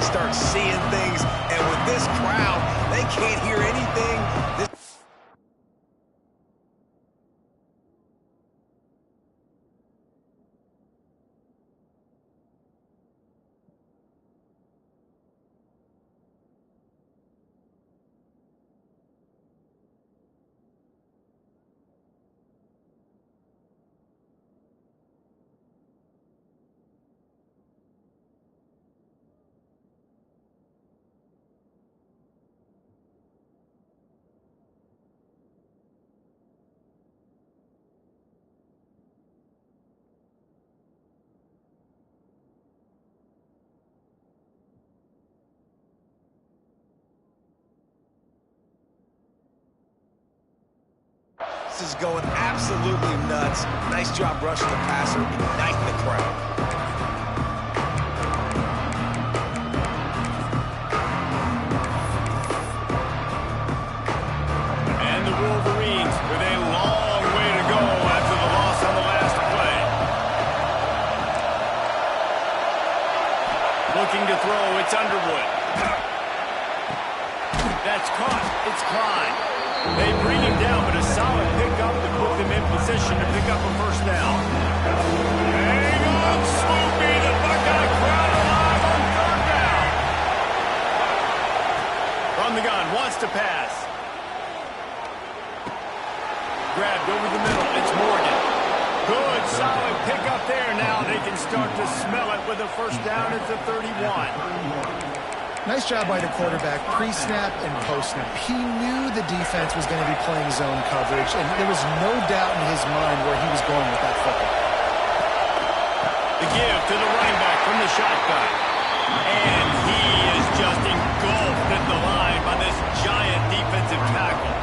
start seeing things. And with this crowd, they can't hear anything. This is going absolutely nuts. Nice job rushing the passer, igniting the crowd. And the Wolverines with a long way to go after the loss on the last play. Looking to throw, it's Underwood. That's caught, it's Klein. They bring him down, but a solid pickup to put them in position to pick up a first down. Hang on, Swoopy, the Buckeye crowd alive on third down. From the gun, wants to pass. Grabbed over the middle, it's Morgan. Good, solid pickup there. Now they can start to smell it with a first down at the 31. Nice job by the quarterback, pre-snap and post-snap. He knew the defense was going to be playing zone coverage, and there was no doubt in his mind where he was going with that football. The give to the running back from the shotgun. And he is just engulfed at the line by this giant defensive tackle.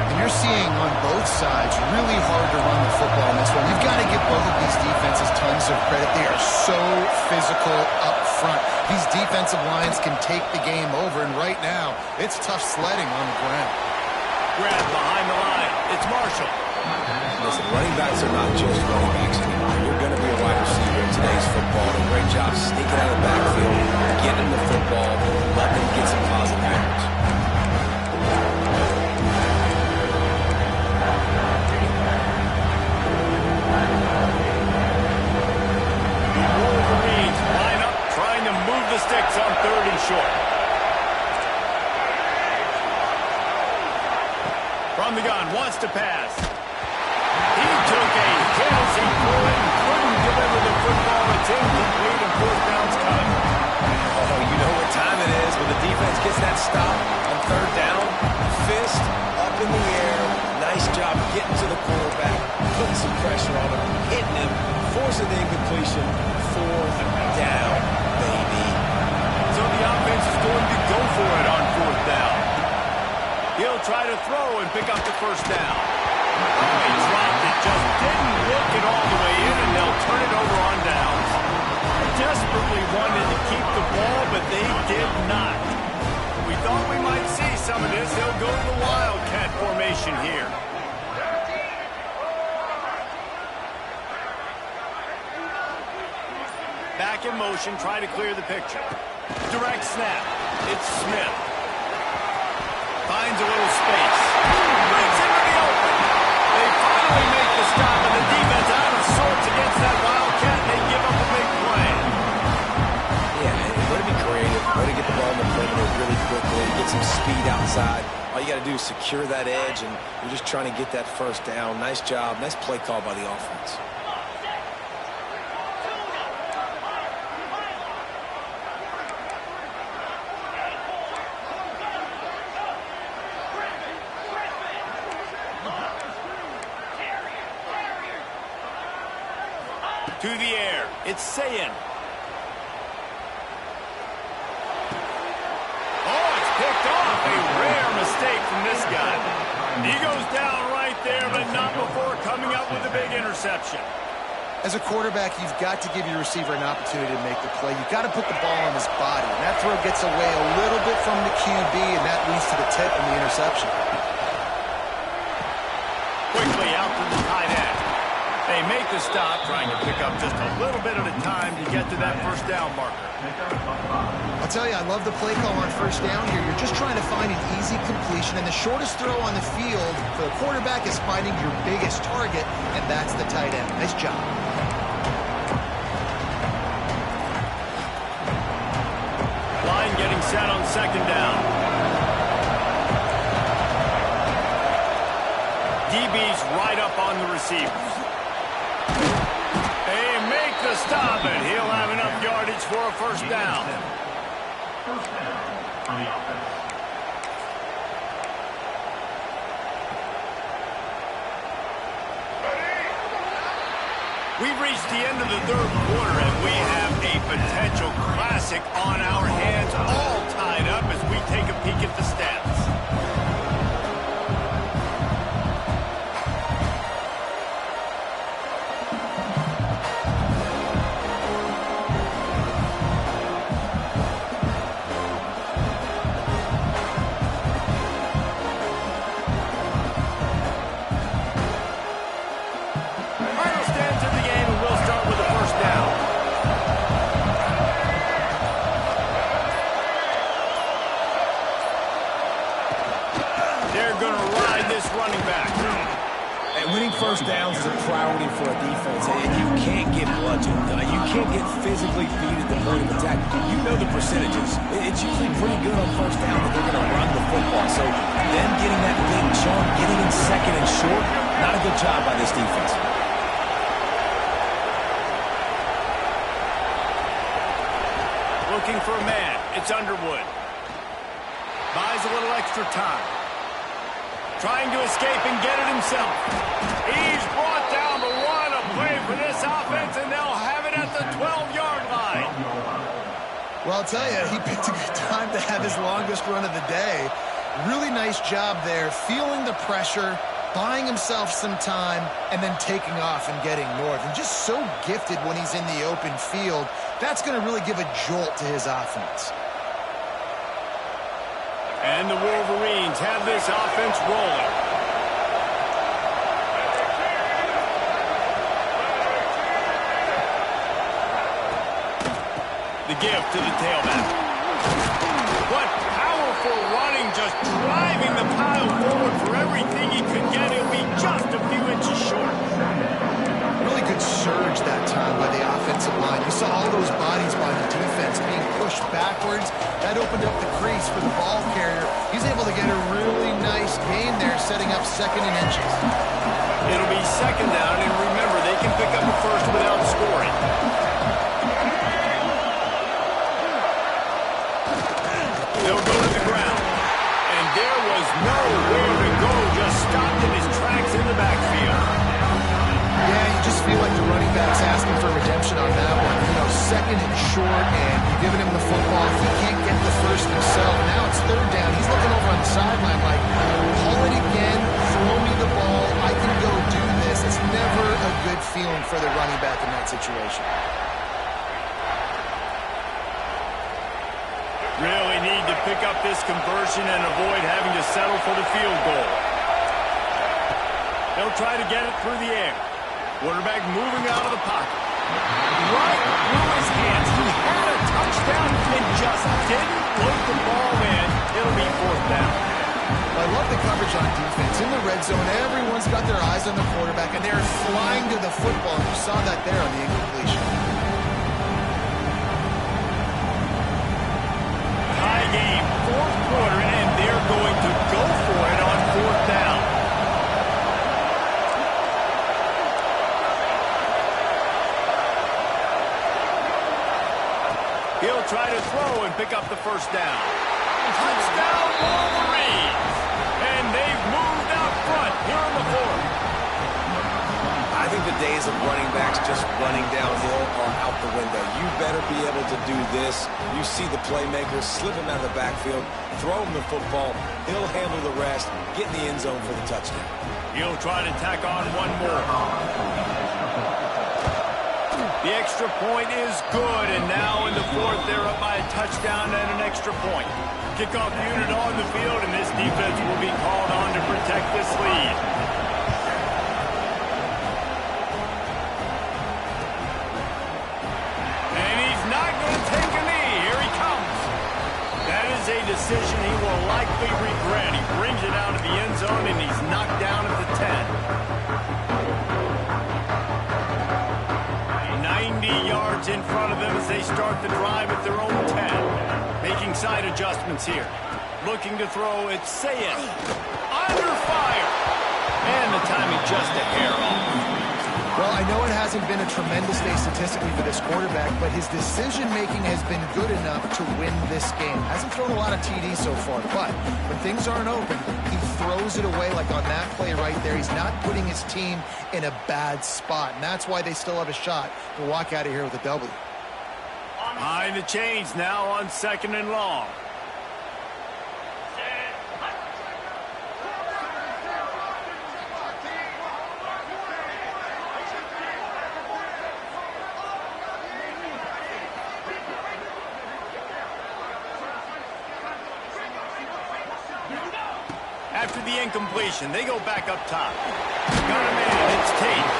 And you're seeing on both sides really hard to run the football in this one. You've got to give both of these defenses tons of credit. They are so physical up front. These defensive lines can take the game over, and right now, it's tough sledding on the ground. Grab behind the line. It's Marshall. Listen, running backs are not just running backs anymore. You're going to be a wide receiver in today's football. And great job sneaking out of the backfield, getting the football, letting them get some positive yards. Wolverines line up, trying to move the sticks on third and short. From the gun, wants to pass. He took a hit as he threw it and couldn't deliver the football. It's incomplete and fourth down's coming. Oh, you know what time it is when the defense gets that stop on third down. Fist up in the air. Nice job getting to the quarterback, putting some pressure on him, hitting him, forcing the incompletion. Fourth down, baby. So the offense is going to go for it on fourth down. He'll try to throw and pick up the first down. Oh, he dropped it, just didn't look it all the way in, and they'll turn it over on downs. Desperately wanted to keep the ball, but they did not. We thought we might see some of this. He'll go to the Wildcat formation here. Back in motion, try to clear the picture. Direct snap. It's Smith. Finds a little space. Brings into the open. They finally make the stop, and the defense out of sorts against that Wildcat, and they give up a big play. Yeah, way to be creative. Way to get the ball in the perimeter really quickly. Get some speed outside. All you got to do is secure that edge, and you're just trying to get that first down. Nice job. Nice play call by the offense. To the air, it's Sayin. Oh, it's picked off. A rare mistake from this guy. He goes down right there, but not before coming up with a big interception. As a quarterback, you've got to give your receiver an opportunity to make the play. You've got to put the ball on his body. And that throw gets away a little bit from the QB, and that leads to the tip and the interception. Quickly out to the tight end. They make the stop, trying to pick up just a little bit at a time to get to that first down marker. I'll tell you, I love the play call on first down here. You're just trying to find an easy completion, and the shortest throw on the field for the quarterback is finding your biggest target, and that's the tight end. Nice job. Line getting set on second down. DB's right up on the receivers. They make the stop, and he'll have enough yardage for a first down. First down on the offense. We've reached the end of the third quarter, and we have a potential classic on our hands, all tied up as we take a peek at the stats. First downs is a priority for a defense, and you can't get bludgeoned. You can't get physically beat at the point of attack. You know the percentages. It's usually pretty good on first down that they're going to run the football. So them getting that big chunk, getting in second and short, not a good job by this defense. Looking for a man. It's Underwood. Buys a little extra time. Trying to escape and get it himself. He's brought down, but what a play for this offense, and they'll have it at the 12-yard line. Well, I'll tell you, he picked a good time to have his longest run of the day. Really nice job there, feeling the pressure, buying himself some time, and then taking off and getting north. And just so gifted when he's in the open field. That's going to really give a jolt to his offense. And the Wolverines have this offense rolling. The give to the tailback. What powerful running, just driving the pile forward for everything he could get. He'll be just a few inches short. Really good surge that time by the offensive line. You saw all those bodies by the defense being pushed backwards. That opened up the crease for the ball carrier. He's able to get a really nice gain there, setting up second and inches. It'll be second down, and remember, they can pick up a first without scoring. They'll go to the ground. And there was nowhere to go, just stopped in his tracks in the backfield. Yeah, you just feel like the running back's asking for redemption on that one. You know, second and short, and you're giving him the football. He can't get the first himself. Now it's third down. He's looking over on the sideline like, call it again, throw me the ball, I can go do this. It's never a good feeling for the running back in that situation. Really need to pick up this conversion and avoid having to settle for the field goal. They'll try to get it through the air. Quarterback moving out of the pocket. Right through his hands. He had a touchdown and just didn't load the ball in. It'll be fourth down. Well, I love the coverage on defense. In the red zone, everyone's got their eyes on the quarterback, and they're flying to the football. You saw that there on the incompletion. High game, fourth quarter, and they're going to go for it on fourth down. He'll try to throw and pick up the first down. Touchdown, Wolverines! And they've moved out front here in the fourth. I think the days of running backs just running downhill are out the window. You better be able to do this. You see the playmaker, slip him out of the backfield, throw him the football. He'll handle the rest, get in the end zone for the touchdown. He'll try to tack on one more. The extra point is good, and now in the fourth, they're up by a touchdown and an extra point. Kickoff unit on the field, and this defense will be called on to protect this lead. decision he will likely regret. He brings it out of the end zone, and he's knocked down at the 10. 90 yards in front of them as they start the drive at their own 10. Making side adjustments here. Looking to throw, it's Saying. Under fire. And the timing just a hair off. Well, I know it hasn't been a tremendous day statistically for this quarterback, but his decision-making has been good enough to win this game. Hasn't thrown a lot of TDs so far, but when things aren't open, he throws it away like on that play right there. He's not putting his team in a bad spot, and that's why they still have a shot to walk out of here with a W. Behind the chains now on 2nd and long. After the incompletion, they go back up top. Got a man, it's Tate.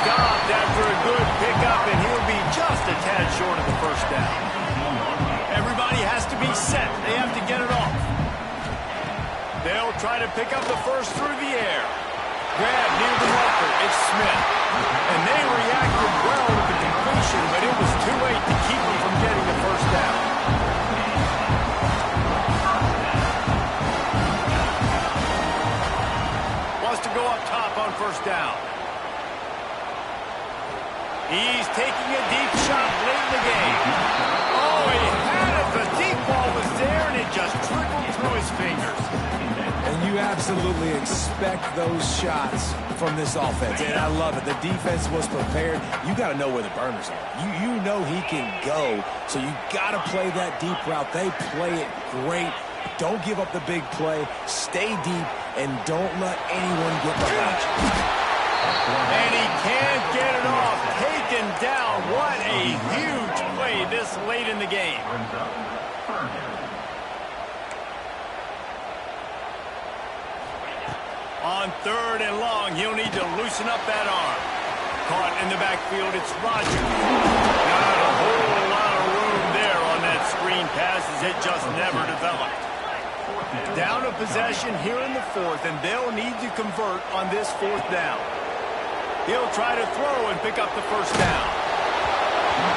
Stopped after a good pickup, and he'll be just a tad short of the first down. Everybody has to be set. They have to get it off. They'll try to pick up the first through the air. Grab near the marker. It's Smith. And they reacted well to the completion, but it was too late to keep them from getting the first down. To go up top on first down. He's taking a deep shot late in the game. Oh, he had it. The deep ball was there, and it just trickled through his fingers. And you absolutely expect those shots from this offense, and I love it. The defense was prepared. You got to know where the burners are. You know he can go, so you got to play that deep route. They play it great. Don't give up the big play. Stay deep, and don't let anyone get behind you. And he can't get it off. Taken down. What a huge play this late in the game. On 3rd and long, he'll need to loosen up that arm. Caught in the backfield, it's Rodgers. Not a whole lot of room there on that screen pass as it just never developed. Down a possession here in the 4th, and they'll need to convert on this 4th down. He'll try to throw and pick up the first down.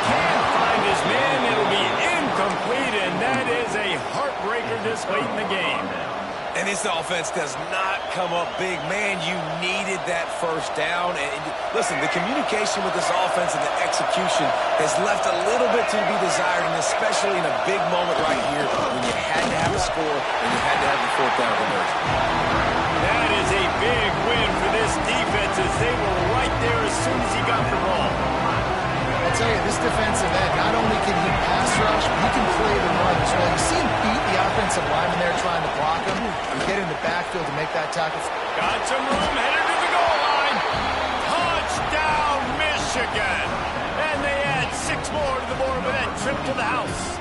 Can't find his man. It'll be incomplete, and that is a heartbreaker this late in the game. And this offense does not come up big. Man, you needed that first down. And listen, the communication with this offense and the execution has left a little bit to be desired, and especially in a big moment right here when you had to have a score and you had to have the 4th down conversion. That is a big win for this defense as they were right there as soon as he got the ball. I'll tell you, this defensive end, not only can he pass rush, but he can play the run as well. You see him beat the offensive lineman there trying to block him and get in the backfield to make that tackle. Got some room, headed to the goal line. Touchdown, Michigan. And they add 6 more to the board with that trip to the house.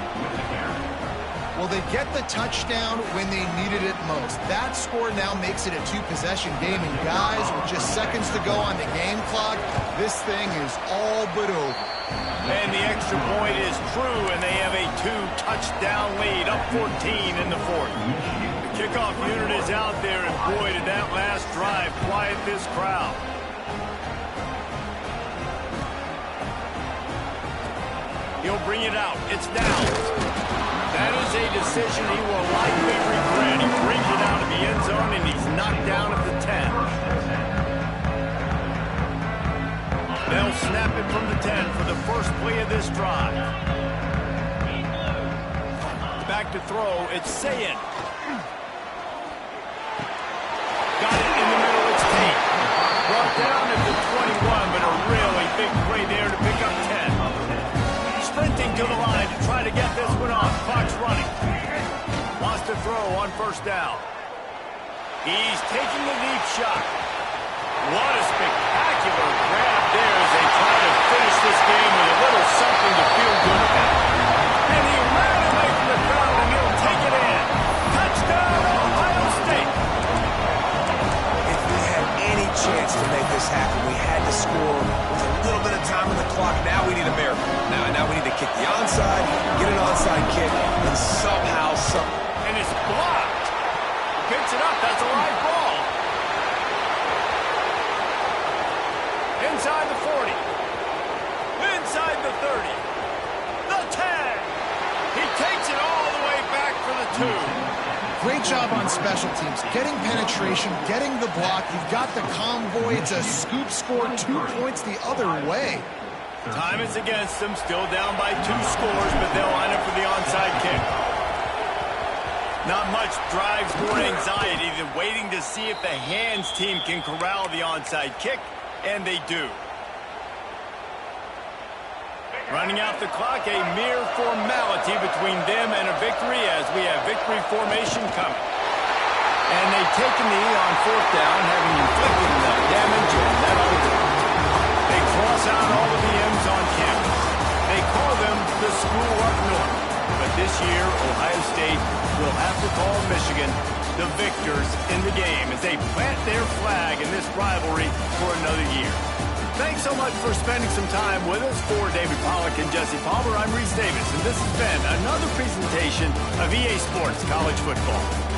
Well, they get the touchdown when they needed it most. That score now makes it a 2-possession game. And guys, with just seconds to go on the game clock, this thing is all but over. And the extra point is true, and they have a 2-touchdown lead, up 14 in the 4th. The kickoff unit is out there, and boy, did that last drive quiet this crowd. He'll bring it out. It's down. That is a decision he will likely regret. He brings it out of the end zone, and he's knocked down at the 10. They'll snap it from the 10 for the first play of this drive. Back to throw, it's Saying. Got it in the middle, it's Tate. Brought down at the 21, but a really big play there to pick up 10. Sprinting to the line to try to get this one off. Clock's running. Wants to throw on first down. He's taking the deep shot. What a spectacular grab there as they try to finish this game with a little something to feel good about. And he ran away from the crowd, and he'll take it in. Touchdown, Ohio State. If we had any chance to make this happen, we had to score with a little bit of time on the clock. Now we need a miracle. Now we need to kick the onside, get an onside kick, and somehow, And it's blocked. Picks it up. That's a live ball. Inside the 40. Inside the 30. The 10. He takes it all the way back for the 2. Great job on special teams. Getting penetration, getting the block. You've got the convoy. It's a scoop score, 2 points the other way. Time is against them. Still down by 2 scores, but they'll line up for the onside kick. Not much drives more anxiety than waiting to see if the hands team can corral the onside kick, and they do. Running out the clock, a mere formality between them and a victory as we have victory formation coming. And they've taken the knee on 4th down, having inflicted enough damage, and that'll do. They cross out all of the M's on campus. They call them the school up north. But this year, Ohio State will have to call Michigan the victors in the game as they plant their flag in this rivalry for another year. Thanks so much for spending some time with us. For David Pollack and Jesse Palmer, I'm Reese Davis, and this has been another presentation of EA Sports College Football.